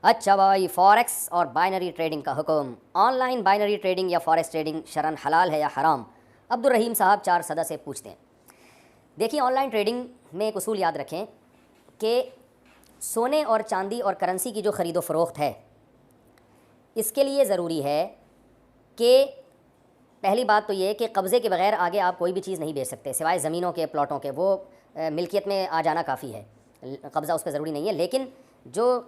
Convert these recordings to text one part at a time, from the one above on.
اچھا بھائی، فارکس اور بائنری ٹریڈنگ کا حکم، آن لائن بائنری ٹریڈنگ یا فارکس ٹریڈنگ شرعاً حلال ہے یا حرام؟ عبد الرحیم صاحب 4 صدہ سے پوچھتے ہیں۔ دیکھیے، آن لائن ٹریڈنگ میں ایک اصول یاد رکھیں کہ سونے اور چاندی اور کرنسی کی جو خرید و فروخت ہے، اس کے لیے ضروری ہے کہ پہلی بات تو یہ کہ قبضے کے بغیر آگے آپ کوئی بھی چیز نہیں بیچ سکتے سوائے زمینوں کے، پلاٹوں کے، وہ ملکیت میں آ جانا کافی ہے، قبضہ اس پہ ضروری نہیں ہے۔ لیکن جو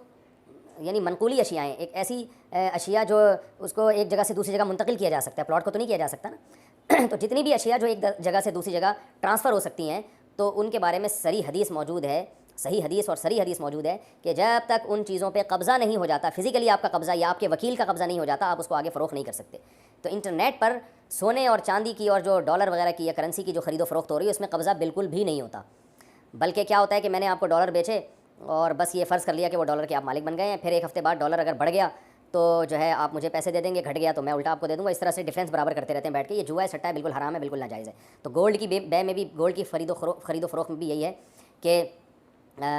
یعنی منقولی اشیاء ہیں، ایک ایسی اشیاء جو اس کو ایک جگہ سے دوسری جگہ منتقل کیا جا سکتا ہے، پلاٹ کو تو نہیں کیا جا سکتا نا تو جتنی بھی اشیاء جو ایک جگہ سے دوسری جگہ ٹرانسفر ہو سکتی ہیں، تو ان کے بارے میں صریح حدیث موجود ہے، صحیح حدیث اور صریح حدیث موجود ہے کہ جب تک ان چیزوں پہ قبضہ نہیں ہو جاتا، فزیکلی آپ کا قبضہ یا آپ کے وکیل کا قبضہ نہیں ہو جاتا، آپ اس کو آگے فروخت نہیں کر سکتے۔ تو انٹرنیٹ پر سونے اور چاندی کی اور جو ڈالر وغیرہ کی یا کرنسی کی جو خرید و فروخت ہو رہی ہے، اس میں قبضہ بالکل بھی نہیں ہوتا، بلکہ کیا ہوتا ہے کہ میں نے آپ کو ڈالر بیچے اور بس یہ فرض کر لیا کہ وہ ڈالر کے آپ مالک بن گئے ہیں، پھر ایک ہفتے بعد ڈالر اگر بڑھ گیا تو جو ہے آپ مجھے پیسے دے دیں گے، گھٹ گیا تو میں الٹا آپ کو دے دوں گا، اس طرح سے ڈفرینس برابر کرتے رہتے ہیں بیٹھ کے۔ یہ جوا ہے، سٹا ہے، بالکل حرام ہے، بالکل ناجائز ہے۔ تو گولڈ کی بے میں بھی، گولڈ کی خرید و فروخت میں بھی یہی ہے کہ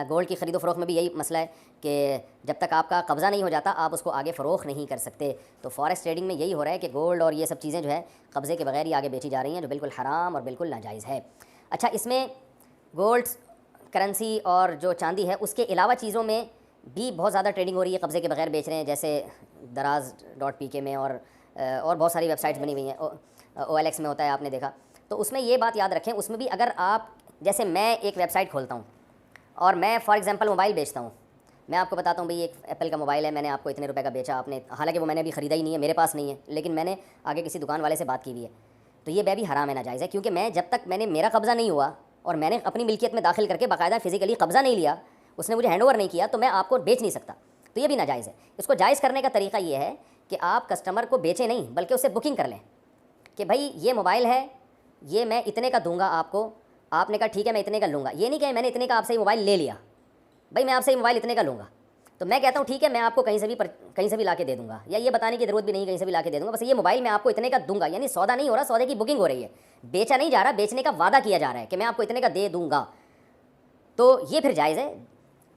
گولڈ کی خرید و فروخت میں بھی یہی مسئلہ ہے کہ جب تک آپ کا قبضہ نہیں ہو جاتا آپ اس کو آگے فروخت نہیں کر سکتے۔ تو فارکس ٹریڈنگ میں یہی ہو رہا ہے کہ گولڈ اور یہ سب چیزیں جو ہے قبضے کے بغیر ہی آگے بیچی جا رہی ہیں، جو بالکل حرام اور بالکل ناجائز ہے۔ اچھا، اس میں گولڈ، کرنسی اور جو چاندی ہے، اس کے علاوہ چیزوں میں بھی بہت زیادہ ٹریڈنگ ہو رہی ہے، قبضے کے بغیر بیچ رہے ہیں، جیسے دراز.pk میں اور بہت ساری ویب سائٹس بنی ہوئی ہیں، OLX میں ہوتا ہے، آپ نے دیکھا۔ تو اس میں یہ بات یاد رکھیں، اس میں بھی اگر آپ، جیسے میں ایک ویب سائٹ کھولتا ہوں اور میں فار ایگزامپل موبائل بیچتا ہوں، میں آپ کو بتاتا ہوں بھئی ایک ایپل کا موبائل ہے، میں نے آپ کو اتنے روپے کا بیچا، آپ نے، حالانکہ وہ میں نے ابھی خریدا ہی نہیں ہے، میرے پاس نہیں ہے، لیکن میں نے آگے کسی دکان والے سے بات کی ہوئی ہے، تو یہ بے بھی حرام ہے، ناجائز ہے، کیونکہ میں جب تک میرا قبضہ نہیں ہوا اور میں نے اپنی ملکیت میں داخل کر کے باقاعدہ فزیکلی قبضہ نہیں لیا، اس نے مجھے ہینڈ اوور نہیں کیا، تو میں آپ کو بیچ نہیں سکتا، تو یہ بھی ناجائز ہے۔ اس کو جائز کرنے کا طریقہ یہ ہے کہ آپ کسٹمر کو بیچیں نہیں، بلکہ اسے بکنگ کر لیں کہ بھائی یہ موبائل ہے، یہ میں اتنے کا دوں گا آپ کو، آپ نے کہا ٹھیک ہے میں اتنے کا لوں گا، یہ نہیں کہ میں نے اتنے کا آپ سے یہ موبائل لے لیا، بھائی میں آپ سے یہ موبائل اتنے کا لوں گا، تو میں کہتا ہوں ٹھیک ہے میں آپ کو کہیں سے بھی لا کے دے دوں گا، یا یہ بتانے کی ضرورت بھی نہیں کہیں سے بھی لا کے دے دوں گا، بس یہ موبائل میں آپ کو اتنے کا دوں گا، یعنی سودا نہیں ہو رہا، سودے کی بکنگ ہو رہی ہے، بیچا نہیں جا رہا، بیچنے کا وعدہ کیا جا رہا ہے کہ میں آپ کو اتنے کا دے دوں گا، تو یہ پھر جائز ہے۔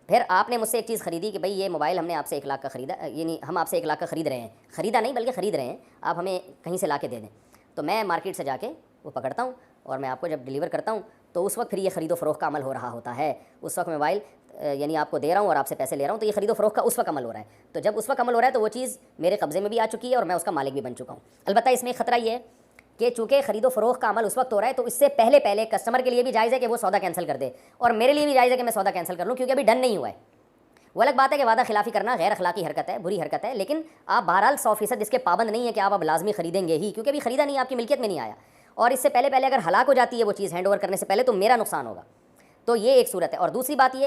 پھر آپ نے مجھ سے ایک چیز خریدی کہ بھائی یہ موبائل ہم نے آپ سے 1 لاکھ کا خریدا، یعنی ہم آپ سے 1 لاکھ کا خرید رہے ہیں، خریدا نہیں بلکہ خرید رہے ہیں، آپ ہمیں کہیں سے لا کے دے دیں، تو میں مارکیٹ سے جا کے وہ پکڑتا ہوں اور میں آپ کو جب ڈیلیور کرتا ہوں تو اس وقت پھر یہ خرید و فروخت کا عمل ہو رہا ہوتا ہے، اس وقت موبائل یعنی آپ کو دے رہا ہوں اور آپ سے پیسے لے رہا ہوں، تو یہ خرید و فروخت کا اس وقت عمل ہو رہا ہے، تو جب اس وقت عمل ہو رہا ہے تو وہ چیز میرے قبضے میں بھی آ چکی ہے اور میں اس کا مالک بھی بن چکا ہوں۔ البتہ اس میں ایک خطرہ یہ ہے کہ چونکہ خرید و فروخت کا عمل اس وقت ہو رہا ہے تو اس سے پہلے کسٹمر کے لیے بھی جائز ہے کہ وہ سودا کینسل کر دے، اور میرے لیے بھی جائز ہے کہ میں سودا کینسل کر لوں، کیونکہ ابھی ڈن نہیں ہوا ہے۔ وہ الگ بات ہے کہ وعدہ خلافی کرنا غیر اخلاقی حرکت ہے، بری حرکت ہے، لیکن آپ بہرحال 100% اس کے پابند نہیں ہے کہ آپ اب لازمی خریدیں گے ہی، کیونکہ ابھی خریدا نہیں، آپ کی ملکیت میں نہیں آیا، اور اس سے پہلے اگر ہلاک ہو جاتی ہے وہ چیز ہینڈ اوور کرنے سے پہلے تو میرا نقصان ہوگا، تو یہ ایک صورت ہے۔ اور دوسری بات یہ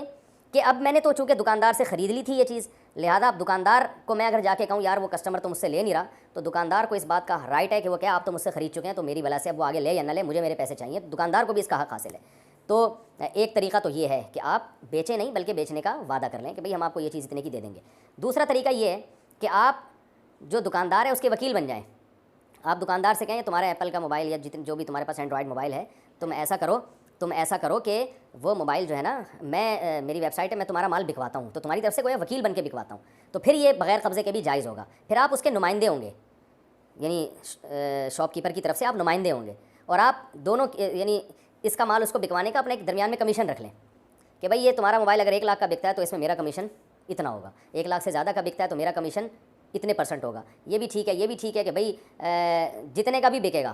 کہ اب میں نے تو چونکہ دکاندار سے خرید لی تھی یہ چیز، لہٰذا اب دکاندار کو میں اگر جا کے کہوں یار وہ کسٹمر تو مجھ سے لے نہیں رہا، تو دکاندار کو اس بات کا رائٹ ہے کہ وہ کیا آپ تو مجھ سے خرید چکے ہیں، تو میری وجہ سے اب وہ آگے لے یا نہ لے، مجھے میرے پیسے چاہیے، تو دکاندار کو بھی اس کا حق حاصل ہے۔ تو ایک طریقہ تو یہ ہے کہ آپ بیچیں نہیں بلکہ بیچنے کا وعدہ کر لیں کہ بھئی ہم آپ کو یہ چیز اتنے کی دے دیں گے۔ دوسرا طریقہ یہ ہے کہ آپ جو دکاندار ہے اس کے وکیل بن جائیں، آپ دکاندار سے کہیں تمہارا ایپل کا موبائل یا جو بھی تمہارے پاس اینڈرائڈ موبائل ہے، تم ایسا کرو کہ وہ موبائل جو ہے نا، میں میری ویب سائٹ ہے، میں تمہارا مال بکواتا ہوں، تو تمہاری طرف سے کوئی وکیل بن کے بکواتا ہوں، تو پھر یہ بغیر قبضے کے بھی جائز ہوگا، پھر آپ اس کے نمائندے ہوں گے، یعنی شاپ کیپر کی طرف سے آپ نمائندے ہوں گے، اور آپ دونوں یعنی اس کا مال اس کو بکوانے کا اپنے ایک درمیان میں کمیشن رکھ لیں کہ بھائی یہ تمہارا موبائل اگر 1 لاکھ کا بکتا ہے تو اس میں میرا کمیشن اتنا ہوگا، 1 لاکھ سے زیادہ کا بکتا ہے تو میرا کمیشن اتنے % ہوگا۔ یہ بھی ٹھیک ہے کہ بھئی جتنے کا بھی بکے گا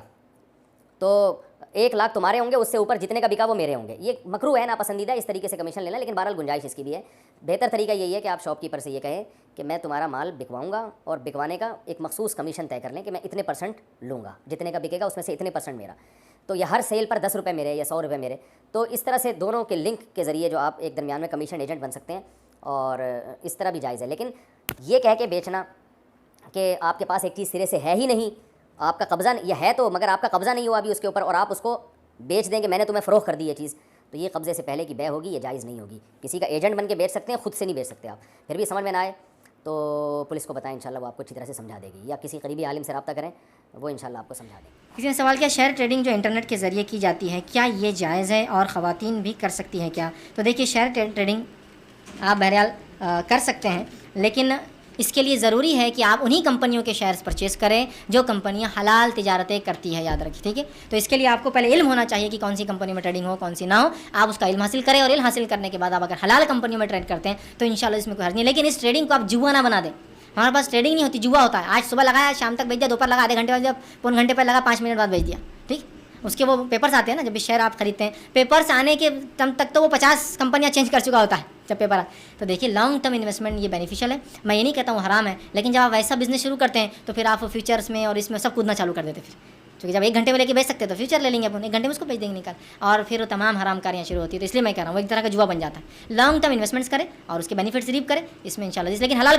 تو 1 لاکھ تمہارے ہوں گے، اس سے اوپر جتنے کا بکا وہ میرے ہوں گے۔ یہ مکروہ ہے، ناپسندیدہ اس طریقے سے کمیشن لینا، لیکن بہرحال گنجائش اس کی بھی ہے۔ بہتر طریقہ یہی ہے کہ آپ شاپ کیپر سے یہ کہیں کہ میں تمہارا مال بکواؤں گا اور بکوانے کا ایک مخصوص کمیشن طے کر لیں کہ میں اتنے % لوں گا، جتنے کا بکے گا اس میں سے اتنے % میرا، تو یہ ہر سیل پر 10 روپے میرے یا 100 روپے میرے، تو اس طرح سے دونوں کے لنک کے ذریعے جو آپ ایک درمیان میں کمیشن ایجنٹ بن سکتے ہیں، اور اس طرح بھی جائز ہے۔ لیکن یہ کہہ کے بیچنا کہ آپ کے پاس ایک چیز سرے سے ہے ہی نہیں، آپ کا قبضہ یہ ہے تو مگر آپ کا قبضہ نہیں ہوا ابھی اس کے اوپر، اور آپ اس کو بیچ دیں کہ میں نے تمہیں فروخت کر دی یہ چیز، تو یہ قبضے سے پہلے کی بے ہوگی، یہ جائز نہیں ہوگی۔ کسی کا ایجنٹ بن کے بیچ سکتے ہیں، خود سے نہیں بیچ سکتے آپ۔ پھر بھی سمجھ میں نہ آئے تو پولیس کو بتائیں، انشاءاللہ وہ آپ کو اچھی طرح سے سمجھا دے گی، یا کسی قریبی عالم سے رابطہ کریں، وہ انشاءاللہ آپ کو سمجھا دیں گے۔ کسی نے سوال کیا شیئر ٹریڈنگ جو انٹرنیٹ کے ذریعے کی جاتی ہے کیا یہ جائز ہے اور خواتین بھی کر سکتی ہیں کیا؟ تو دیکھیے شیئر ٹریڈنگ آپ بہرحال کر سکتے ہیں، لیکن اس کے لیے ضروری ہے کہ آپ انہی کمپنیوں کے شیئرز پرچیز کریں جو کمپنیاں حلال تجارتیں کرتی ہے، یاد رکھیں، ٹھیک ہے. تو اس کے لیے آپ کو پہلے علم ہونا چاہیے کہ کون سی کمپنی میں ٹریڈنگ ہو، کون سی نہ ہو. آپ اس کا علم حاصل کریں، اور علم حاصل کرنے کے بعد آپ اگر حلال کمپنیوں میں ٹریڈ کرتے ہیں تو انشاءاللہ اس میں کوئی حرج نہیں. لیکن اس ٹریڈنگ کو آپ جوا نہ بنا دیں. ہمارے پاس ٹریڈنگ نہیں ہوتی، جوا ہوتا ہے. آج صبح لگایا، شام تک بیچ دیا، دوپہر لگا، آدھے گھنٹے بعد، پون گھنٹے پہ لگا، 5 منٹ بعد بیچ دیا، ٹھیک. اس کے وہ پیپرس آتے ہیں نا، جب بھی شیئر آپ خریدتے ہیں، پیپرس آنے کے ٹائم تک تو وہ 50 کمپنیاں چینج کر چکا ہوتا ہے جب پیپر آ. تو دیکھیے لانگ ٹرم انویسٹمنٹ یہ بینیفیشیل ہے. میں یہ نہیں کہتا ہوں حرام ہے، لیکن جب آپ ویسا بزنس شروع کرتے ہیں تو پھر آپ فیوچرس میں اور اس میں سب کودنا چالو کر دیتے. پھر کیونکہ جب 1 گھنٹے میں لے کے بیچ سکتے ہیں تو فیوچر لے لیں گے اپنے 1 گھنٹے میں اس کو بیچ دیں گے نکال، اور پھر وہ تمام حرام کاریاں شروع ہوتی ہے. تو اس لیے میں کہہ رہا ہوں وہ ایک طرح کا جوا بن جاتا ہے. لانگ ٹرم انویسٹمنٹس کریں اور اس کے بینیفٹس ریپ کریں، اس میں انشاءاللہ. لیکن حلال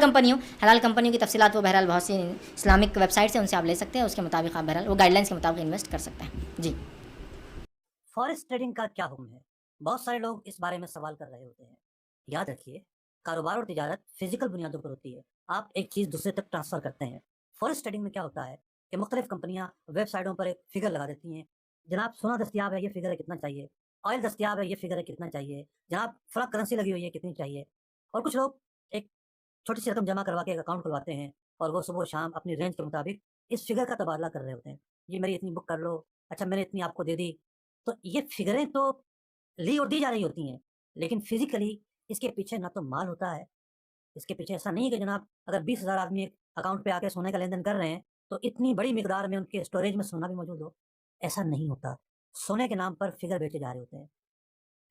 کمپنیوں کی تفصیلات وہ بہرحال بہت سی اسلامک ویب سائٹس ہیں، ان سے آپ لے سکتے ہیں، اس کے مطابق آپ بہرحال وہ گائیڈ لائنس کے مطابق انویسٹ کر سکتے ہیں. جی. فارکس ٹریڈنگ کا کیا حکم ہے؟ بہت سارے لوگ اس بارے میں سوال کر رہے ہوتے ہیں. یاد رکھیے، کاروبار اور تجارت فزیکل بنیادوں پر ہوتی ہے. آپ ایک چیز دوسرے تک ٹرانسفر کرتے ہیں. فارکس ٹریڈنگ میں کیا ہوتا ہے کہ مختلف کمپنیاں ویب سائٹوں پر ایک فگر لگا دیتی ہیں. جناب سونا دستیاب ہے، یہ فگر ہے کتنا چاہیے. آئل دستیاب ہے، یہ فگر ہے کتنا چاہیے. جناب فلاں کرنسی لگی ہوئی ہے کتنی چاہیے. اور کچھ لوگ ایک چھوٹی سی رقم جمع کروا کے ایک اکاؤنٹ کھلواتے ہیں اور وہ صبح و شام اپنی رینج کے مطابق اس فگر کا تبادلہ کر رہے ہوتے ہیں. یہ میری اتنی بک کر لو، اچھا میں نے اتنی آپ کو دے دی. تو یہ فگریں تو لی اور دی جا رہی ہوتی ہیں، لیکن فزیکلی اس کے پیچھے نہ تو مال ہوتا ہے. اس کے پیچھے ایسا نہیں کہ جناب اگر 20,000 آدمی ایک اکاؤنٹ پہ آ کے سونے کا لین دین کر رہے ہیں تو اتنی بڑی مقدار میں ان کے اسٹوریج میں سونا بھی موجود ہو. ایسا نہیں ہوتا. سونے کے نام پر فگر بیچے جا رہے ہوتے ہیں.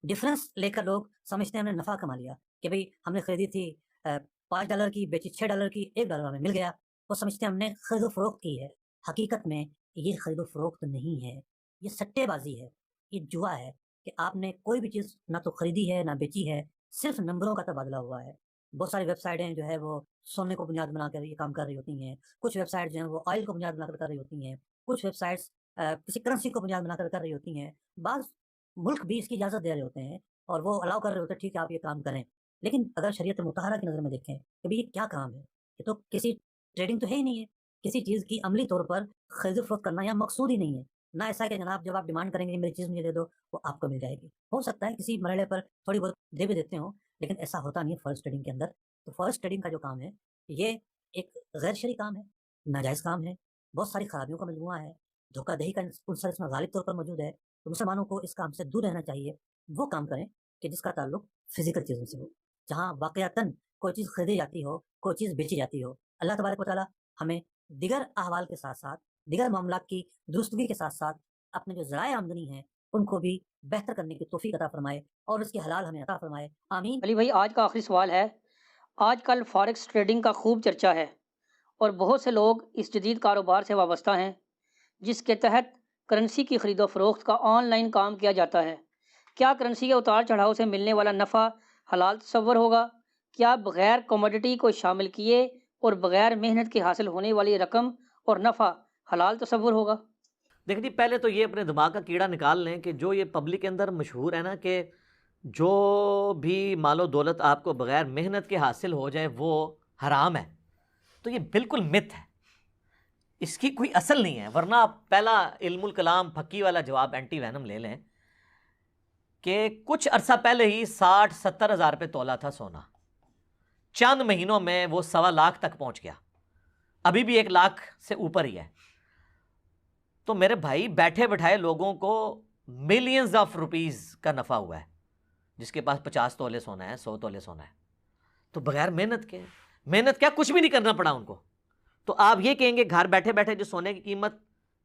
ڈفرینس لے کر لوگ سمجھتے ہیں ہم نے نفع کما لیا کہ بھئی ہم نے خریدی تھی $5 کی، بیچی $6 کی، $1 ہمیں مل گیا. وہ سمجھتے ہیں ہم نے خرید و فروخت کی ہے. حقیقت میں یہ خرید و فروخت نہیں ہے، یہ سٹے بازی ہے، یہ جوا ہے کہ آپ نے کوئی بھی چیز نہ تو خریدی ہے نہ بیچی ہے، صرف نمبروں کا تبادلہ ہوا ہے. بہت ساری ویب سائٹیں جو ہے وہ سونے کو بنیاد بنا کر یہ کام کر رہی ہوتی ہیں. کچھ ویب سائٹ جو ہیں وہ آئل کو بنیاد بنا کر رہی ہوتی ہیں. کچھ ویب سائٹس کسی کرنسی کو بنیاد بنا کر رہی ہوتی ہیں. بعض ملک بھی اس کی اجازت دے رہے ہوتے ہیں اور وہ الاؤ کر رہے ہوتے ہیں ٹھیک ہے آپ یہ کام کریں. لیکن اگر شریعت مطہرہ کی نظر میں دیکھیں کہ بھئی یہ کیا کام ہے، یہ تو کسی ٹریڈنگ تو ہے ہی نہیں ہے. کسی چیز کی عملی طور پر خرید و فروخت کرنا یا مقصود ہی نہیں ہے. نہ ایسا کہ جناب جب آپ ڈیمانڈ کریں گے میری چیز مجھے دے دو وہ آپ کو مل جائے گی. ہو سکتا ہے کسی مرحلے پر تھوڑی بہت دے بھی دیتے ہوں، لیکن ایسا ہوتا نہیں ہے فارکس ٹریڈنگ کے اندر. تو فارکس ٹریڈنگ کا جو کام ہے یہ ایک غیر شرعی کام ہے، ناجائز کام ہے، بہت ساری خرابیوں کا مجموعہ ہے. دھوکہ دہی کا عنصر اس میں غالب طور پر موجود ہے. تو مسلمانوں کو اس کام سے دور رہنا چاہیے. وہ کام کریں کہ جس کا تعلق فزیکل چیزوں سے ہو، جہاں واقعتاً کوئی چیز خریدی جاتی ہو، کوئی چیز بیچی جاتی ہو. اللہ تبارک و تعالیٰ ہمیں دیگر احوال کے ساتھ ساتھ، دیگر معاملات کی درستگی کے ساتھ ساتھ اپنے جو ذرائع آمدنی ہیں ان کو بھی بہتر کرنے کی توفیق عطا فرمائے اور اس کی حلال ہمیں عطا فرمائے. آمین. علی بھائی آج کا آخری سوال ہے. آج کل فارکس ٹریڈنگ کا خوب چرچا ہے اور بہت سے لوگ اس جدید کاروبار سے وابستہ ہیں جس کے تحت کرنسی کی خرید و فروخت کا آن لائن کام کیا جاتا ہے. کیا کرنسی کے اتار چڑھاؤ سے ملنے والا نفع حلال تصور ہوگا؟ کیا بغیر کوموڈٹی کو شامل کیے اور بغیر محنت کے حاصل ہونے والی رقم اور نفع حلال تصور ہوگا؟ دیکھیں جی، پہلے تو یہ اپنے دماغ کا کیڑا نکال لیں کہ جو یہ پبلک کے اندر مشہور ہے نا کہ جو بھی مال و دولت آپ کو بغیر محنت کے حاصل ہو جائے وہ حرام ہے، تو یہ بالکل مت ہے، اس کی کوئی اصل نہیں ہے. ورنہ آپ پہلا علم الکلام پھکی والا جواب اینٹی وینم لے لیں کہ کچھ عرصہ پہلے ہی 60-70 ہزار پہ تولا تھا سونا، چند مہینوں میں وہ 1.25 لاکھ تک پہنچ گیا، ابھی بھی 1 لاکھ سے اوپر ہی ہے. تو میرے بھائی بیٹھے بٹھائے لوگوں کو ملینز آف روپیز کا نفع ہوا ہے. جس کے پاس 50 تولے سونا ہے، 100 تولے سونا ہے، تو بغیر محنت کے، محنت کیا کچھ بھی نہیں کرنا پڑا ان کو. تو آپ یہ کہیں گے گھر بیٹھے بیٹھے جو سونے کی قیمت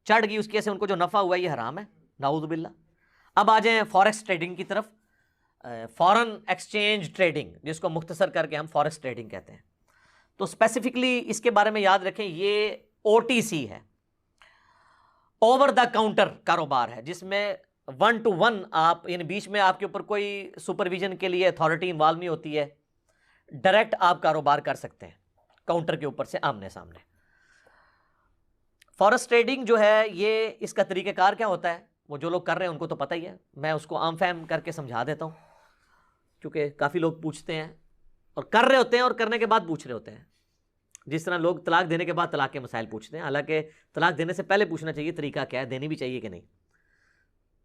چڑھ گئی اس کی وجہ سے ان کو جو نفع ہوا ہے یہ حرام ہے؟ نعوذ باللہ. اب آ جائیں فارکس ٹریڈنگ کی طرف. فارن ایکسچینج ٹریڈنگ، جس کو مختصر کر کے ہم فارکس ٹریڈنگ کہتے ہیں. تو اسپیسیفکلی اس کے بارے میں یاد رکھیں یہ OTC ہے، اوور دا کاؤنٹر کاروبار ہے، جس میں 1 to 1 آپ، یعنی بیچ میں آپ کے اوپر کوئی سپرویژن کے لیے اتھارٹی انوالو نہیں ہوتی ہے، ڈائریکٹ آپ کاروبار کر سکتے ہیں کاؤنٹر کے اوپر سے آمنے سامنے. فارکس ٹریڈنگ جو ہے یہ اس کا طریقہ کار کیا ہوتا ہے وہ جو لوگ کر رہے ہیں ان کو تو پتہ ہی ہے، میں اس کو عام فہم کر کے سمجھا دیتا ہوں کیونکہ کافی لوگ پوچھتے ہیں اور کر رہے ہوتے ہیں اور کرنے کے بعد پوچھ رہے ہوتے ہیں. جس طرح لوگ طلاق دینے کے بعد طلاق کے مسائل پوچھتے ہیں، حالانکہ طلاق دینے سے پہلے پوچھنا چاہیے طریقہ کیا ہے، دینی بھی چاہیے کہ نہیں.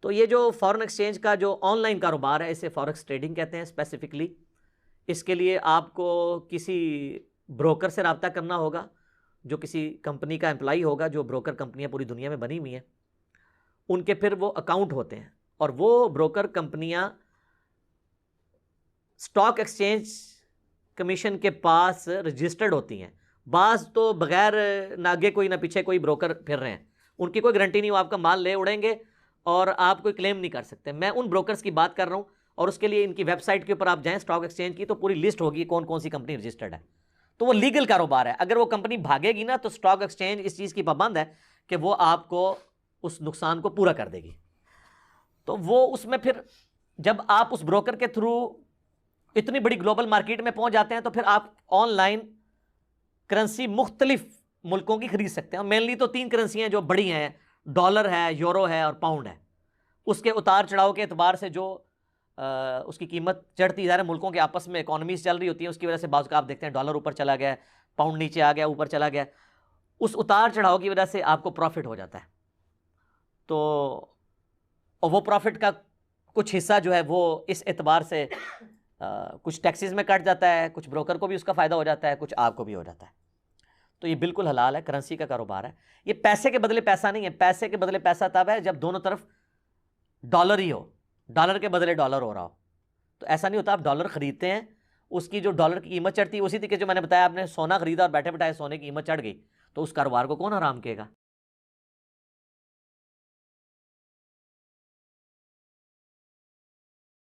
تو یہ جو فارن ایکسچینج کا جو آن لائن کاروبار ہے اسے فارکس ٹریڈنگ کہتے ہیں اسپیسیفکلی. اس کے لیے آپ کو کسی بروکر سے رابطہ کرنا ہوگا، جو کسی کمپنی کا امپلائی ہوگا، جو بروکر کمپنیاں پوری دنیا میں بنی ہوئی ہیں، ان کے پھر وہ اکاؤنٹ ہوتے ہیں، اور وہ بروکر کمپنیاں اسٹاک ایکسچینج کمیشن کے پاس رجسٹرڈ ہوتی ہیں۔ بعض تو بغیر نہ آگے کوئی نہ پیچھے کوئی بروکر پھر رہے ہیں، ان کی کوئی گارنٹی نہیں، وہ آپ کا مال لے اڑیں گے اور آپ کوئی کلیم نہیں کر سکتے۔ میں ان بروکرز کی بات کر رہا ہوں، اور اس کے لیے ان کی ویب سائٹ کے اوپر آپ جائیں اسٹاک ایکسچینج کی، تو پوری لسٹ ہوگی کون کون سی کمپنی رجسٹرڈ ہے، تو وہ لیگل کاروبار ہے۔ اگر وہ کمپنی بھاگے گی نا تو اسٹاک ایکسچینج اس چیز کی پابند ہے کہ وہ آپ کو اس نقصان کو پورا کر دے گی۔ تو وہ اس میں پھر جب آپ اس بروکر کے تھرو اتنی بڑی گلوبل مارکیٹ میں پہنچ جاتے ہیں تو پھر آپ آن لائن کرنسی مختلف ملکوں کی خرید سکتے ہیں۔ مینلی تو 3 کرنسیاں جو بڑی ہیں، ڈالر ہے، یورو ہے اور پاؤنڈ ہے۔ اس کے اتار چڑھاؤ کے اعتبار سے جو اس کی قیمت چڑھتی جا رہی ہے، ملکوں کے آپس میں اکانومیز چل رہی ہوتی ہیں، اس کی وجہ سے بعض کا آپ دیکھتے ہیں ڈالر اوپر چلا گیا، پاؤنڈ نیچے آ گیا، اوپر چلا گیا، اس اتار چڑھاؤ کی وجہ سے آپ کو پروفٹ ہو جاتا ہے۔ تو اور وہ پروفٹ کا کچھ حصہ جو ہے وہ اس اعتبار سے کچھ ٹیکسز میں کٹ جاتا ہے، کچھ بروکر کو بھی اس کا فائدہ ہو جاتا ہے، کچھ آپ کو بھی ہو جاتا ہے۔ تو یہ بالکل حلال ہے، کرنسی کا کاروبار ہے۔ یہ پیسے کے بدلے پیسہ نہیں ہے، پیسے کے بدلے پیسہ تب ہے جب دونوں طرف ڈالر ہی ہو، ڈالر کے بدلے ڈالر ہو رہا ہو۔ تو ایسا نہیں ہوتا آپ ڈالر خریدتے ہیں، اس کی جو ڈالر کی قیمت چڑھتی ہے، اسی طریقے جو میں نے بتایا، آپ نے سونا خریدا اور بیٹھے بیٹھائے سونے کی قیمت چڑھ گئی، تو اس کاروبار کو کون حرام کہے گا؟